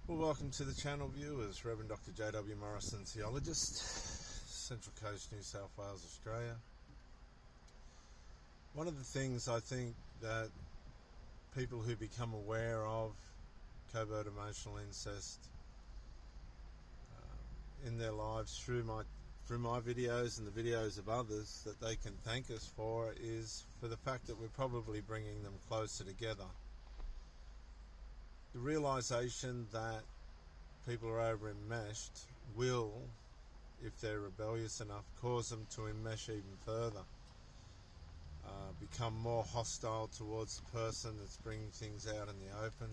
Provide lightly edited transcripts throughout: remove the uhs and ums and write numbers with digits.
Well, welcome to the channel, viewers. Reverend Dr. J.W. Morrison, theologist, Central Coast, New South Wales, Australia. One of the things I think that people who become aware of covert emotional incest in their lives through my videos and the videos of others that they can thank us for is for the fact that we're probably bringing them closer together. The realization that people are over enmeshed will, if they're rebellious enough, cause them to enmesh even further, become more hostile towards the person that's bringing things out in the open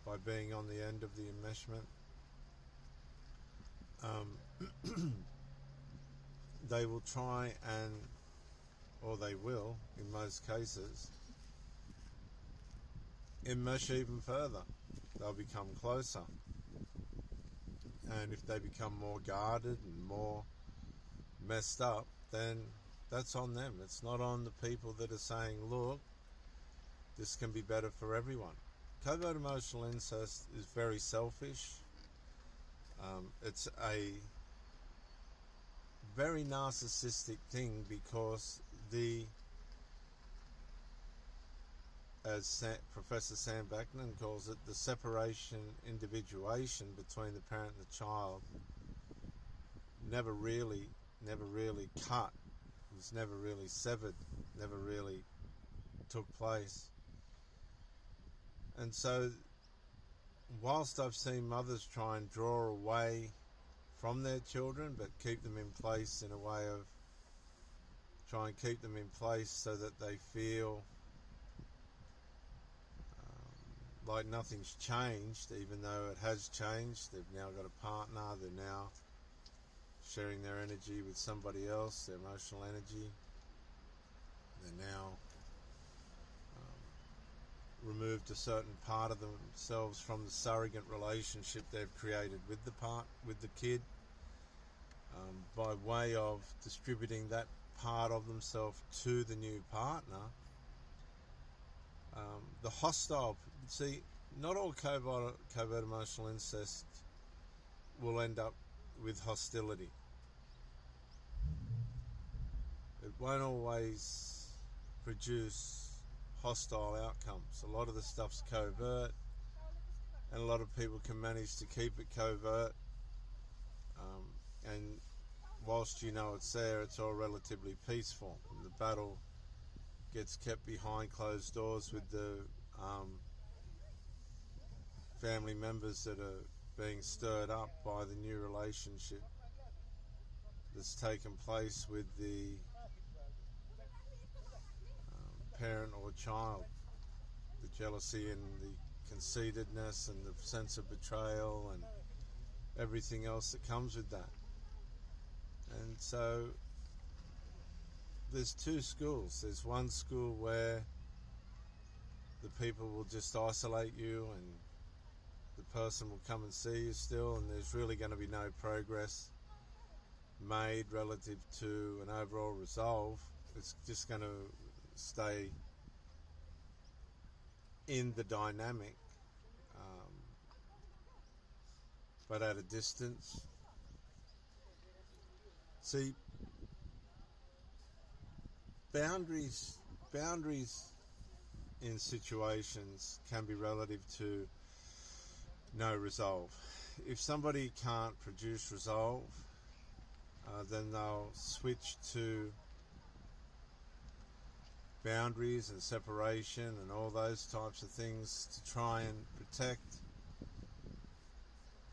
by being on the end of the enmeshment. They will try or they will, in most cases, enmesh even further. They'll become closer, and if they become more guarded and more messed up, then that's on them. It's not on the people that are saying, look, this can be better for everyone. Covert emotional incest is very selfish. It's a very narcissistic thing because as Professor Sam Vaknin calls it, the separation, individuation between the parent and the child never really cut. It was never really severed, never really took place. And so, whilst I've seen mothers try and draw away from their children, but keep them in place in a way of try and keep them in place so that they feel like nothing's changed, even though it has changed. They've now got a partner, they're now sharing their energy with somebody else, their emotional energy. They're now removed a certain part of themselves from the surrogate relationship they've created with the kid, by way of distributing that part of themselves to the new partner. The hostile, see, not all covert emotional incest will end up with hostility. It won't always produce hostile outcomes. A lot of the stuff's covert, and a lot of people can manage to keep it covert, and whilst you know it's there, it's all relatively peaceful. And the battle gets kept behind closed doors with the family members that are being stirred up by the new relationship that's taken place with the parent or child. The jealousy and the conceitedness and the sense of betrayal and everything else that comes with that. And so there's two schools. There's one school where the people will just isolate you and the person will come and see you still, and there's really going to be no progress made relative to an overall resolve. It's just going to stay in the dynamic, but at a distance. See, boundaries in situations can be relative to no resolve. If somebody can't produce resolve, then they'll switch to boundaries and separation and all those types of things to try and protect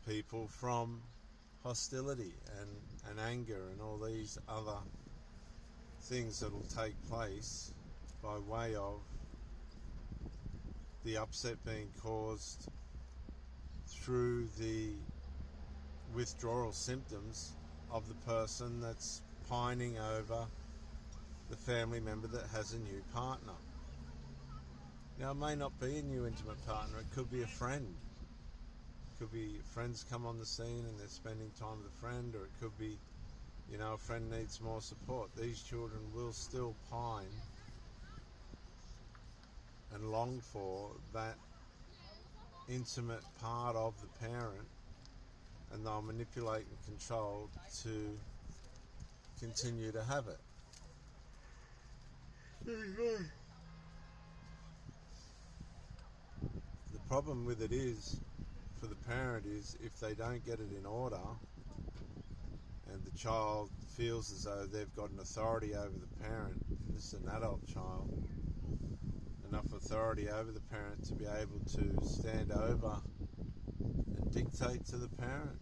people from hostility and anger and all these other things that will take place by way of the upset being caused through the withdrawal symptoms of the person that's pining over the family member that has a new partner. Now, it may not be a new intimate partner, it could be a friend. It could be friends come on the scene and they're spending time with a friend, or it could be, a friend needs more support. These children will still pine and long for that intimate part of the parent, and they'll manipulate and control to continue to have it. The problem with it is, for the parent, is if they don't get it in order and the child feels as though they've got an authority over the parent, and this is an adult child, enough authority over the parent to be able to stand over and dictate to the parent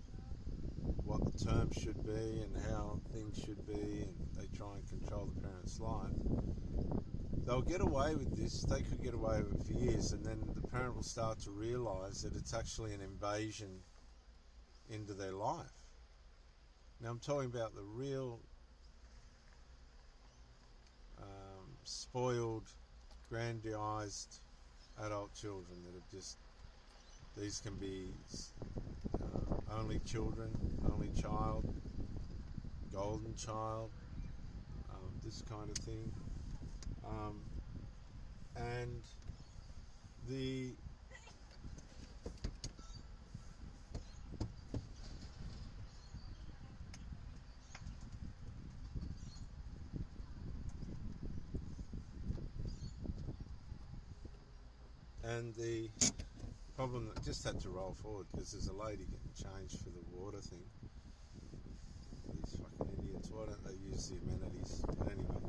what the terms should be and how things should be, and they try and control the parent's life. They'll get away with this, they could get away with it for years, and then the parent will start to realise that it's actually an invasion into their life. Now I'm talking about the real spoiled, grandiosed adult children that have just, these can be only children, only child, golden child, this kind of thing. And the problem that just had to roll forward because there's a lady getting changed for the water thing. These fucking idiots, why don't they use the amenities? But anyway,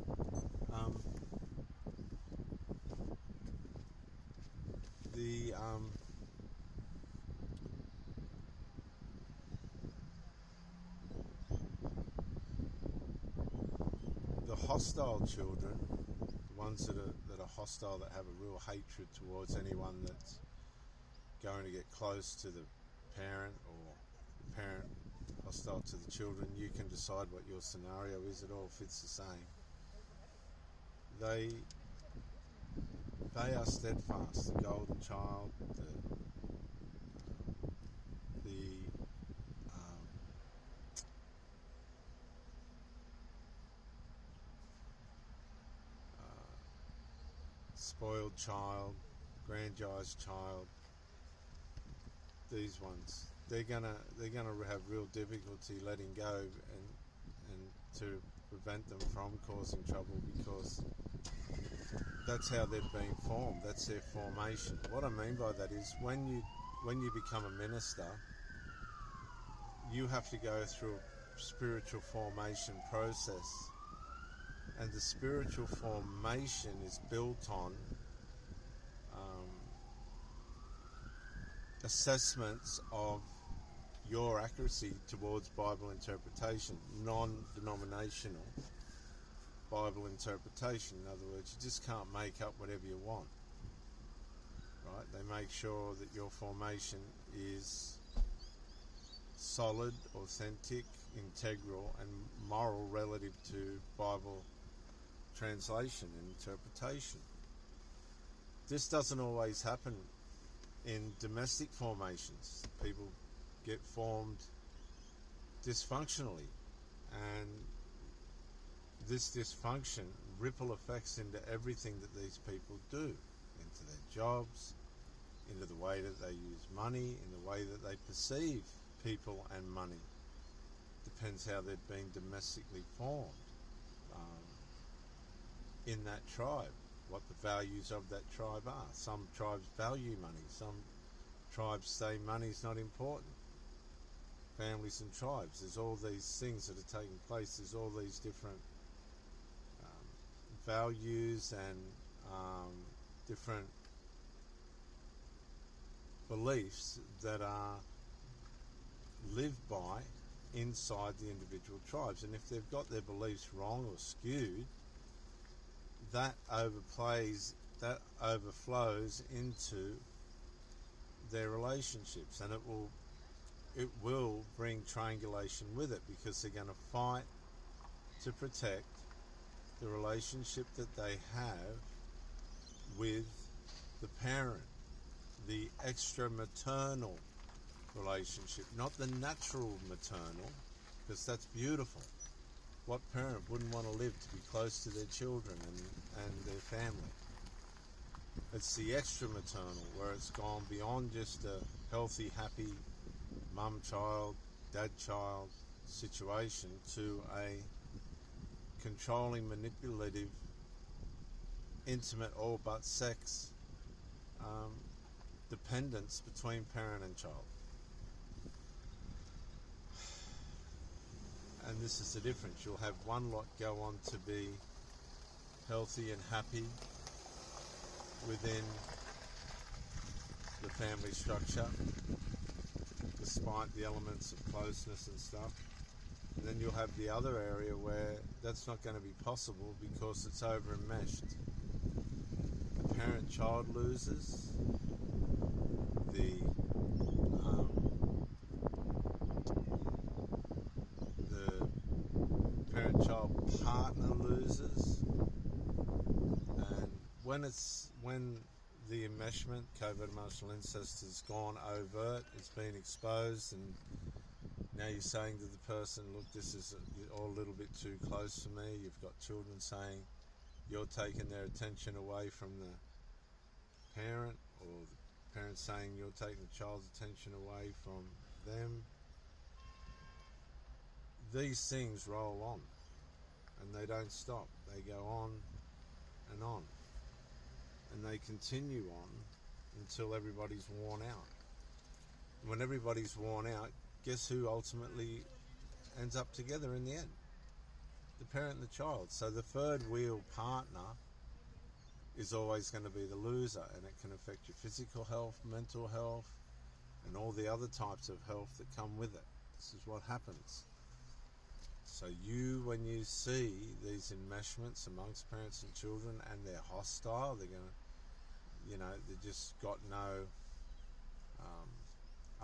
the hostile children, the ones that are hostile, that have a real hatred towards anyone that's going to get close to the parent, or the parent hostile to the children, you can decide what your scenario is. It all fits the same. They are steadfast. The golden child, spoiled child, grandiosed child. These ones, they're gonna have real difficulty letting go and to prevent them from causing trouble, because that's how they've been formed. That's their formation. What I mean by that is when you become a minister, you have to go through a spiritual formation process, and the spiritual formation is built on assessments of your accuracy towards Bible interpretation, non-denominational Bible interpretation. In other words, you just can't make up whatever you want, right? They make sure that your formation is solid, authentic, integral, and moral relative to Bible translation and interpretation. This doesn't always happen in domestic formations. People get formed dysfunctionally, and this dysfunction ripple effects into everything that these people do, into their jobs, into the way that they use money, in the way that they perceive people and money. Depends how they've been domestically formed in that tribe, what the values of that tribe are. Some tribes value money, some tribes say money's not important. Families and tribes, there's all these things that are taking place, there's all these different values and different beliefs that are lived by inside the individual tribes. And if they've got their beliefs wrong or skewed, that overflows into their relationships, and it will bring triangulation with it, because they're going to fight to protect the relationship that they have with the parent, the extra maternal relationship, not the natural maternal, because that's beautiful. What parent wouldn't want to live to be close to their children and their family? It's the extra maternal, where it's gone beyond just a healthy, happy mum-child, dad-child situation to a controlling, manipulative, intimate, all but sex dependence between parent and child. And this is the difference. You'll have one lot go on to be healthy and happy within the family structure, despite the elements of closeness and stuff. And then you'll have the other area where that's not going to be possible because it's over enmeshed. The parent-child loses, the parent-child partner loses, and when the enmeshment, covert emotional incest, has gone overt, it's been exposed, and now you're saying to the person, look, this is all a little bit too close for me. You've got children saying you're taking their attention away from the parent, or the parent saying you're taking the child's attention away from them. These things roll on, and they don't stop. They go on and on, and they continue on until everybody's worn out. When everybody's worn out, guess who ultimately ends up together in the end? The parent and the child. So the third wheel partner is always going to be the loser, and it can affect your physical health, mental health, and all the other types of health that come with it. This is what happens. So when you see these enmeshments amongst parents and children, and they're hostile, they're going to, they just got no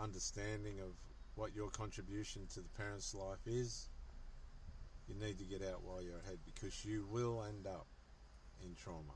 understanding of what your contribution to the parent's life is, you need to get out while you're ahead, because you will end up in trauma.